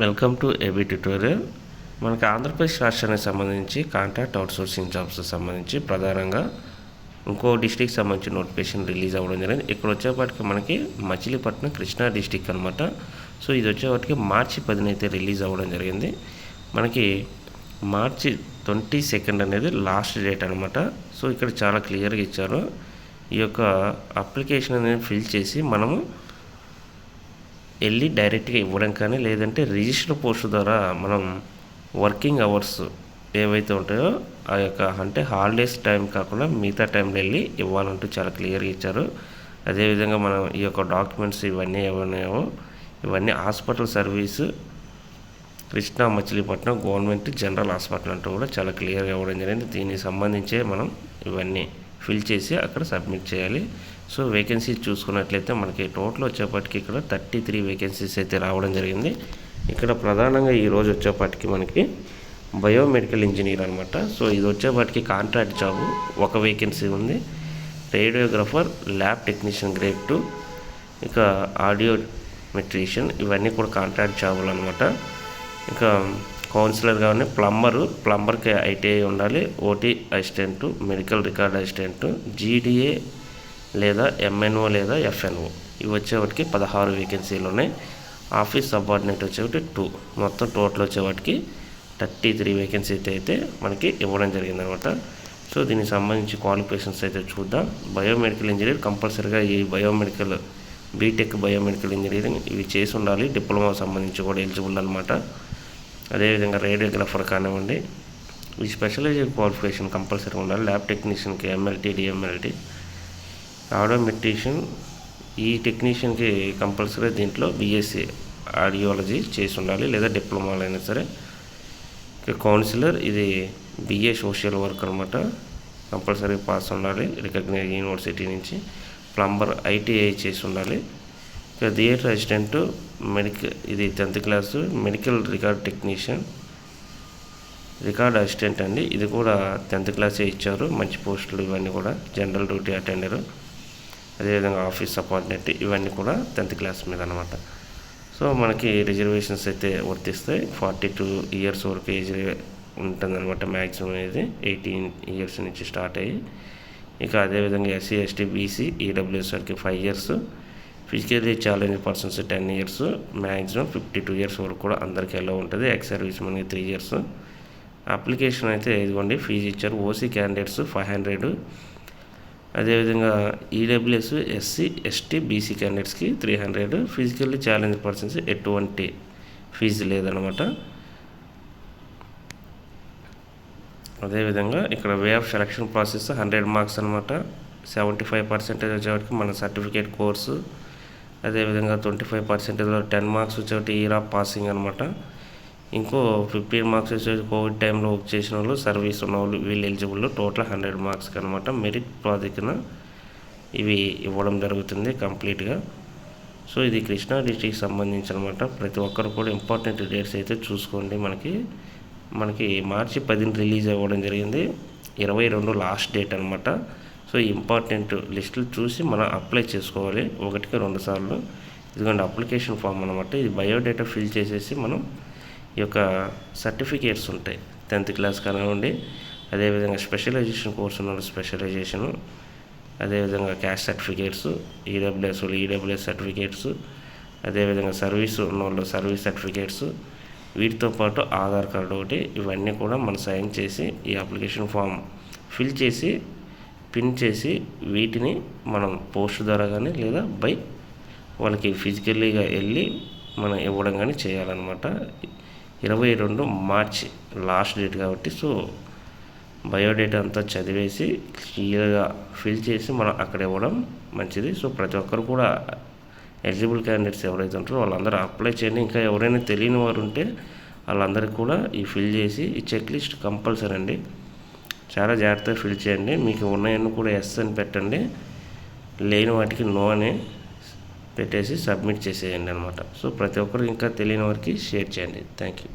Welcome to AB tutorial. మనకి ఆంధ్రప్రదేశ్ రాష్ట్రానికి సంబంధించి కాంట్రాక్ట్ అవుట్సోర్సింగ్ జాబ్స్ సంబంధించి ప్రధానంగా ఇంకో డిస్టిక్ సంబంధించి నోటిఫికేషన్ రిలీజ్ అవ్వడం జరిగింది. ఇక్కడ వచ్చేపాటికి మనకి మచిలీపట్నం కృష్ణా డిస్టిక్ అనమాట. సో ఇది వచ్చేపాటికి మార్చి 10 అయితే రిలీజ్ అవ్వడం జరిగింది. మనకి మార్చి 22 అనేది లాస్ట్ డేట్ అనమాట. సో ఇక్కడ చాలా క్లియర్గా ఇచ్చారు. ఈ యొక్క అప్లికేషన్ అనేది ఫిల్ చేసి మనము వెళ్ళి డైరెక్ట్గా ఇవ్వడం కానీ, లేదంటే రిజిస్టర్ పోస్ట్ ద్వారా మనం వర్కింగ్ అవర్స్ ఏవైతే ఉంటాయో ఆ యొక్క అంటే హాలిడేస్ టైం కాకుండా మిగతా టైంలో వెళ్ళి ఇవ్వాలంటూ చాలా క్లియర్గా ఇచ్చారు. అదేవిధంగా మనం ఈ యొక్క డాక్యుమెంట్స్ ఇవన్నీ ఏమన్నాయో ఇవన్నీ hospital service Krishna Machilipatnam government general hospital అంటూ కూడా చాలా క్లియర్గా ఇవ్వడం జరిగింది. దీనికి సంబంధించే మనం ఇవన్నీ ఫిల్ చేసి అక్కడ సబ్మిట్ చేయాలి. సో వేకెన్సీస్ చూసుకున్నట్లయితే మనకి టోటల్ వచ్చేప్పటికి ఇక్కడ 33 వేకెన్సీస్ అయితే రావడం జరిగింది. ఇక్కడ ప్రధానంగా ఈరోజు వచ్చేప్పటికి మనకి బయోమెడికల్ ఇంజనీర్ అనమాట. సో ఇది వచ్చేప్పటికి కాంట్రాక్ట్ జాబు ఒక వేకెన్సీ ఉంది. రేడియోగ్రాఫర్, ల్యాబ్ టెక్నీషియన్ గ్రేడ్ 2, ఇక ఆడియో మెట్రీషియన్ ఇవన్నీ కూడా కాంట్రాక్ట్ జాబులు అనమాట. ఇంకా కౌన్సిలర్ కానీ ప్లంబర్కి ఐటీఐ ఉండాలి, OT assistant, medical record assistant, GDA లేదా ఎంఎన్ఓ లేదా ఎఫ్ఎన్ఓ ఇవి వచ్చేవాటికి 16 వేకెన్సీలు ఉన్నాయి. ఆఫీస్ సబార్డినేట్ వచ్చేవాటి 2, మొత్తం టోటల్ వచ్చేవాటికి 33 వేకెన్సీ అయితే మనకి ఇవ్వడం జరిగిందనమాట. సో దీనికి సంబంధించి క్వాలిఫికేషన్స్ అయితే చూద్దాం. బయోమెడికల్ ఇంజనీర్ కంపల్సరీగా ఈ బయోమెడికల్ బీటెక్ బయోమెడికల్ ఇంజనీరింగ్ ఇవి చేసి ఉండాలి. డిప్లొమా సంబంధించి కూడా ఎలిజిబుల్ అనమాట. అదేవిధంగా రేడియోగ్రాఫర్ కానివ్వండి, ఈ స్పెషలైజ్డ్ క్వాలిఫికేషన్ కంపల్సరీ ఉండాలి. ల్యాబ్ టెక్నీషియన్కి ఎంఎల్టీ, డిఎంఎల్టీ, ఆడియో మెట్రీషియన్ ఈ టెక్నీషియన్కి కంపల్సరీ దీంట్లో బీఎస్సీ ఆడియాలజీ చేసి ఉండాలి లేదా డిప్లొమాలు అయినా సరే. కౌన్సిలర్ ఇది బిఏ సోషల్ వర్క్ అనమాట, కంపల్సరీ పాస్ ఉండాలి రికగ్నైజ్ యూనివర్సిటీ నుంచి. ప్లంబర్ ఐటీఐ చేసి ఉండాలి. ఇక థియేటర్ అసిస్టెంట్ ఇది 10th class. Medical record technician, record assistant అండి, ఇది కూడా 10th క్లాసే ఇచ్చారు. మంచి పోస్టులు ఇవన్నీ కూడా. జనరల్ డ్యూటీ అటెండరు, అదేవిధంగా ఆఫీస్ సబార్డినేట్ ఇవన్నీ కూడా 10th క్లాస్ మీద అనమాట. సో మనకి రిజర్వేషన్స్ అయితే వర్తిస్తాయి. 42 ఇయర్స్ వరకు ఏజ్ ఉంటుందన్నమాట. మ్యాక్సిమం అనేది 18 ఇయర్స్ నుంచి స్టార్ట్ అయ్యి, ఇక అదేవిధంగా ఎస్సీ, ఎస్టీ, బీసీ, ఈడబ్ల్యూఎస్ వరకు 5 years, physically challenge persons 10 years, maximum 52 years వరకు కూడా అందరికీ ఎలా ఉంటుంది. ఎక్స్ సర్వీస్ మనకి 3 ఇయర్స్. అప్లికేషన్ అయితే ఇదిగోండి ఫీజు ఇచ్చారు. ఓసీ క్యాండిడేట్స్ 500, అదేవిధంగా ఈడబ్ల్యూఎస్, ఎస్సీ, ఎస్టీ, బీసీ క్యాండిడేట్స్కి 300, ఫిజికల్లీ ఛాలెంజ్ పర్సన్స్ ఎటువంటి ఫీజు లేదనమాట. అదేవిధంగా ఇక్కడ way of selection process 100 marks అనమాట. 75% వచ్చేవాటికి మన సర్టిఫికేట్ కోర్సు, అదేవిధంగా 25%లో 10 మార్క్స్ వచ్చేవాటి ఇయర్ ఆఫ్ పాసింగ్ అనమాట. ఇంకో 15 మార్క్స్ వచ్చేసి కోవిడ్ టైంలో వర్క్ చేసిన వాళ్ళు, సర్వీస్ ఉన్న వాళ్ళు వీళ్ళు ఎలిజిబుల్. టోటల్ 100 మార్క్స్కి అనమాట. మెరిట్ ప్రాజెక్ట్న ఇవి ఇవ్వడం జరుగుతుంది కంప్లీట్గా. సో ఇది కృష్ణా డిస్ట్రిక్ట్కి సంబంధించి అనమాట. ప్రతి ఒక్కరు కూడా ఇంపార్టెంట్ డేట్స్ అయితే చూసుకోండి. మనకి మార్చి 10 రిలీజ్ అవ్వడం జరిగింది. 22 లాస్ట్ డేట్ అనమాట. సో ఇంపార్టెంట్ లిస్టులు చూసి మనం అప్లై చేసుకోవాలి 1కి 2 సార్లు. ఇదిగోండి అప్లికేషన్ ఫామ్ అనమాట. ఇది బయోడేటా ఫిల్ చేసేసి మనం ఈ యొక్క సర్టిఫికేట్స్ ఉంటాయి 10th క్లాస్ కానివ్వండి, అదేవిధంగా స్పెషలైజేషన్ కోర్సు ఉన్న స్పెషలైజేషను, అదేవిధంగా క్యాస్ట్ సర్టిఫికేట్స్, ఈడబ్ల్యూఎస్ సర్టిఫికేట్స్, అదేవిధంగా సర్వీస్ ఉన్న వాళ్ళు సర్వీస్ సర్టిఫికేట్స్, వీటితో పాటు ఆధార్ కార్డు ఒకటి, ఇవన్నీ కూడా మనం సైన్ చేసి ఈ అప్లికేషన్ ఫామ్ ఫిల్ చేసి పిన్ చేసి వీటిని మనం పోస్ట్ ద్వారా కానీ లేదా వాళ్ళకి ఫిజికల్లీగా వెళ్ళి మనం ఇవ్వడం కానీ చేయాలన్నమాట. 22 మార్చి లాస్ట్ డేట్ కాబట్టి సో బయోడేటా అంతా చదివేసి క్లియర్గా ఫిల్ చేసి మనం అక్కడ ఇవ్వడం మంచిది. సో ప్రతి ఒక్కరు కూడా ఎలిజిబుల్ క్యాండిడేట్స్ ఎవరైతే ఉంటారో వాళ్ళందరూ అప్లై చేయండి. ఇంకా ఎవరైనా తెలియని వారు ఉంటే వాళ్ళందరికీ కూడా ఈ ఫిల్ చేసి ఈ చెక్ లిస్ట్ కంపల్సరీ అండి, చాలా జాగ్రత్తగా ఫిల్ చేయండి. మీకు ఉన్నాయన్నీ కూడా ఎస్ అని పెట్టండి, లేని వాటికి నో అని పెట్టేసి సబ్మిట్ చేసేయండి అనమాట. సో ప్రతి ఒక్కరు ఇంకా తెలియని వారికి షేర్ చేయండి. Thank you.